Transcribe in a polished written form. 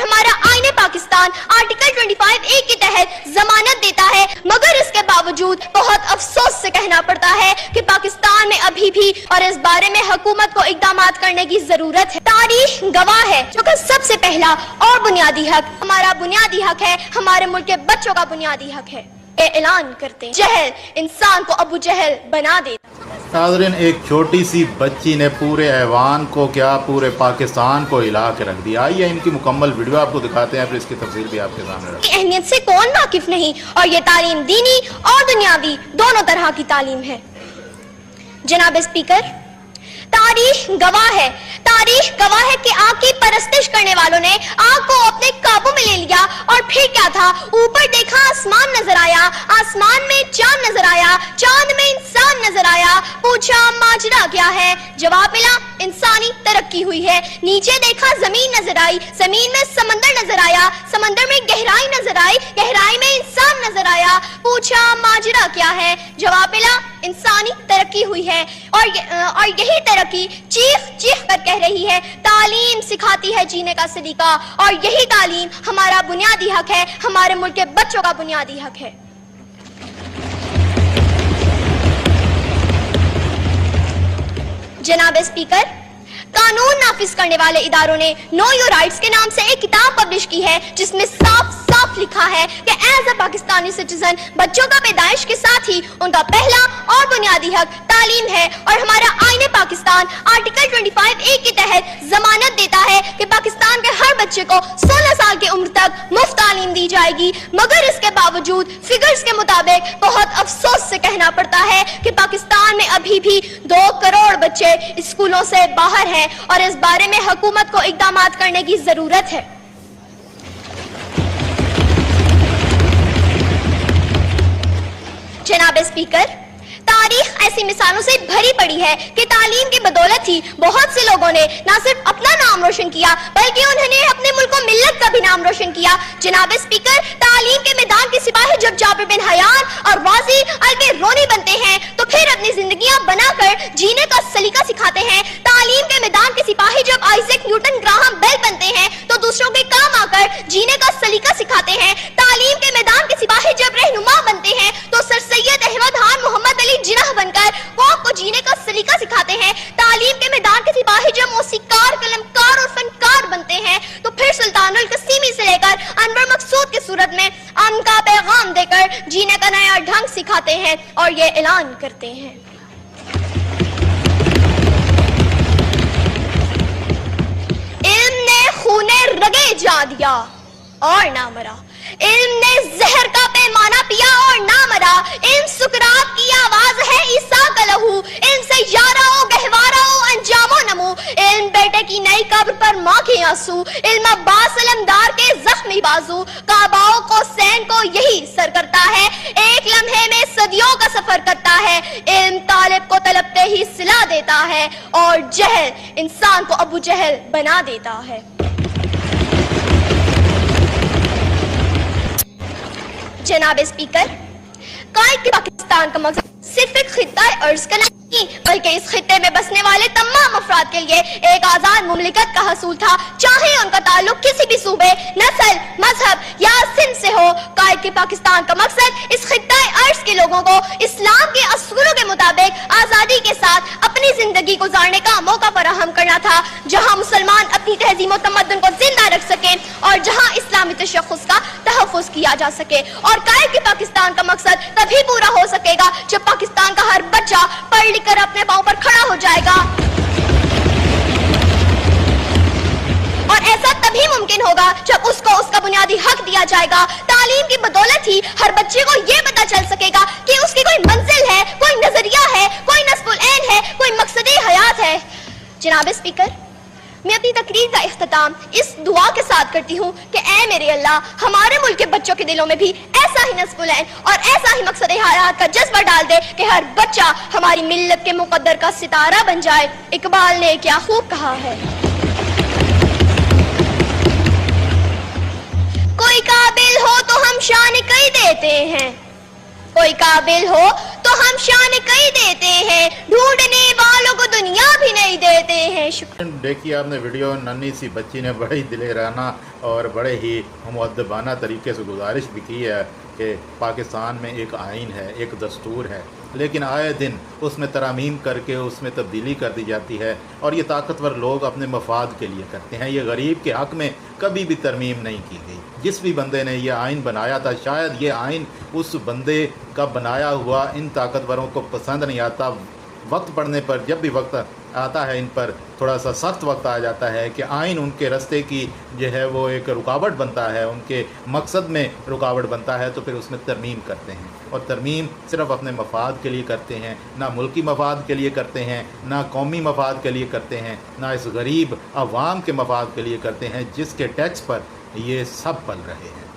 اور ہمارا آئین پاکستان آرٹیکل 25A کے تحت ضمانت دیتا ہے، مگر اس کے باوجود بہت افسوس سے کہنا پڑتا ہے کہ پاکستان میں ابھی بھی اور اس بارے میں حکومت کو اقدامات کرنے کی ضرورت ہے۔ تاریخ گواہ ہے جو کہ سب سے پہلا اور بنیادی حق ہمارا بنیادی حق ہے، ہمارے ملک کے بچوں کا بنیادی حق ہے۔ اعلان کرتے ہیں جہل انسان کو ابو جہل بنا دیتا۔ ناظرین، ایک چھوٹی سی بچی نے پورے ایوان کو کیا پورے پاکستان کو ہلا کے رکھ دیا۔ آئیے ان کی مکمل ویڈیو آپ کو دکھاتے ہیں، پھر اس کی تفصیل بھی آپ کے سامنے رکھتے ہیں۔ اہمیت سے کون واقف نہیں، اور یہ تعلیم دینی اور دنیاوی دونوں طرح کی تعلیم ہے۔ جناب اسپیکر، تاریخ گواہ ہے کہ آگ کی پرستش کرنے والوں نے آگ کو اپنے قابو میں لے لیا، اور پھر کیا تھا؟ اوپر دیکھا آسمان نظر آیا، آسمان میں چاند نظر آیا، چاند میں انسان نظر آیا، پوچھا ماجرا کیا ہے؟ جواب ملا انسانی ترقی ہوئی ہے۔ نیچے دیکھا زمین نظر آئی، زمین میں سمندر نظر آیا، سمندر میں گہرائی نظر آئی، گہرائی میں انسان نظر آیا، پوچھا ماجرا کیا ہے؟ جواب ملا انسانی ترقی ہوئی ہے۔ اور یہی ترقی چیخ چیخ کر کہہ رہی ہے تعلیم سکھاتی ہے جینے کا سلیقہ، اور یہی تعلیم ہمارا بنیادی حق ہے، ہمارے ملک کے بچوں کا بنیادی حق ہے۔ جناب اسپیکر، قانون نافذ کرنے والے اداروں نے نو یور رائٹس کے نام سے ایک کتاب پبلش کی ہے، جس میں صاف صاف لکھا ہے کہ ایز اے پاکستانی سٹیزن بچوں کا پیدائش کے ساتھ ہی ان کا پہلا اور بنیادی حق تعلیم ہے، اور ہمارا آئین پاکستان آرٹیکل 25A کے تحت ضمانت دیتا ہے کہ پاکستان کے ہر بچے کو 16 سال کی عمر تک مفت تعلیم دی جائے گی، مگر اس کے باوجود فگرز کے مطابق بہت افسوس سے کہنا پڑتا ہے کہ پاکستان میں ابھی بھی 2 کروڑ بچے اسکولوں سے باہر ہیں، اور اس بارے میں حکومت کو اقدامات کرنے کی ضرورت ہے۔ جناب اسپیکر، تاریخ ایسی مثالوں سے بھری پڑی ہے کہ تعلیم کی بدولت ہی بہت سے لوگوں نے نہ صرف اپنا نام روشن کیا بلکہ انہوں نے اپنے ملک و ملت کا بھی نام روشن کیا۔ جناب اسپیکر، تعلیم کے میدان کے سپاہی جب جابر بن حیان اور غازی البرونی بنتے ہیں تو پھر اپنی زندگیاں بنا کر جینے کا سلیقہ سکھاتے ہیں۔ تعلیم کے میدان کے سپاہی جب آئزیک نیوٹن گراہم بیل بنتے ہیں تو دوسروں کے کام آ کر جینے کا سلیقہ سکھاتے ہیں۔ تعلیم کے میدان کے سپاہی جب رہنما بنتے ہیں تو سر سید احمد خان محمد علی جناح بن کر قوم کو جینے کا سلیقہ سکھاتے ہیں۔ تعلیم کے میدان کے سپاہی جب موسیقار، قلمکار اور فنکار بنتے ہیں تو پھر سلطان القسیمی سے لے کر انور مقصود کی صورت میں امن کا پیغام دے کر جینے کا نیا ڈھنگ سکھاتے ہیں اور یہ اعلان کرتے ہیں۔ علم نے خونے رگے جا دیا اور نہ مرا، علم نے زہر کا پیمانہ پیا اور نہ مرا، علم سکرات کی آواز ہے عیسیٰ کا لہو، علم سے یارا ہو گہوارا ہو انجام و نمو، علم بیٹے کی نئی قبر پر ماں کے آنسو، علم عباس علمدار کے زخمی بازو، کعبہ کو حسین کو یہی سر کرتا ہے، ایک لمحے میں صدیوں کا سفر کرتا ہے، علم طالب کو طلبتے ہی صلا دیتا ہے، اور جہل انسان کو ابو جہل بنا دیتا ہے۔ جناب اسپیکر، قائد کے پاکستان کا مقصد صرف ایک خطہ ارض کا نہیں بلکہ اس خطے میں بسنے والے تمام افراد کے لیے ایک آزاد مملکت کا حصول تھا، چاہے ان کا تعلق کسی بھی صوبے، نسل، مذہب یا سن سے ہو۔ قائد کے پاکستان کا مقصد اس خطہ ارض کے لوگوں کو اسلام کے اصولوں کے مطابق آزادی کے ساتھ اپنی زندگی گزارنے کا موقع فراہم کرنا تھا، جہاں مسلمان اپنی تہذیب و تمدن کو زندہ رکھ سکیں اور جہاں اسلامی تشخص کا تحفظ کیا جا سکے۔ اور قائد کے پاکستان کا مقصد تبھی پورا ہو سکے گا جب پاکستان کا ہر بچہ پڑھ لکھ کر اپنے پاؤں پر کھڑا ہو جائے گا، اور ایسا تبھی ممکن ہوگا جب اس کو اس کا بنیادی حق دیا جائے گا۔ تعلیم کی بدولت ہی ہر بچے کو یہ پتا چل سکے گا کہ اس کی کوئی منزل ہے، کوئی نظریہ ہے، کوئی نصب العین ہے، کوئی مقصد حیات ہے۔ جناب اسپیکر، میں اپنی تقریر کا اختتام اس دعا کے ساتھ کرتی ہوں کہ اے میرے اللہ، ہمارے ملک کے بچوں کے دلوں میں بھی ایسا ہی نصب العین اور ایسا ہی مقصد حیات کا جذبہ ڈال دے کہ ہر بچہ ہماری ملت کے مقدر کا ستارہ بن جائے۔ اقبال نے کیا خوب کہا ہے، کوئی قابل ہو تو ہم شان کئی دیتے ہیں، کوئی قابل ہو تو کو ہم شان کئی دیتے ہیں, ڈھونڈنے والوں کو دنیا بھی نہیں دیتے ہیں. شکریہ. دیکھیے آپ نے ویڈیو, ننھی سی بچی نے بڑے دلیرانہ اور بڑے ہی مؤدبانہ طریقے سے گزارش بھی کی ہے کہ پاکستان میں ایک آئین ہے, ایک دستور ہے, لیکن آئے دن اس میں ترامیم کر کے اس میں تبدیلی کر دی جاتی ہے, اور یہ طاقتور لوگ اپنے مفاد کے لیے کرتے ہیں. یہ غریب کے حق میں کبھی بھی ترمیم نہیں کی گئی. جس بھی بندے نے یہ آئین بنایا تھا, شاید یہ آئین اس بندے کا بنایا ہوا ان طاقتوروں کو پسند نہیں آتا. وقت پڑنے پر, جب بھی وقت آتا ہے ان پر, تھوڑا سا سخت وقت آ جاتا ہے کہ آئین ان کے رستے کی جو ہے وہ ایک رکاوٹ بنتا ہے, ان کے مقصد میں رکاوٹ بنتا ہے, تو پھر اس میں ترمیم کرتے ہیں. اور ترمیم صرف اپنے مفاد کے لیے کرتے ہیں, نہ ملکی مفاد کے لیے کرتے ہیں, نہ قومی مفاد کے لیے کرتے ہیں, نہ اس غریب عوام کے مفاد کے لیے کرتے ہیں جس کے ٹیکس پر یہ سب پل رہے ہیں.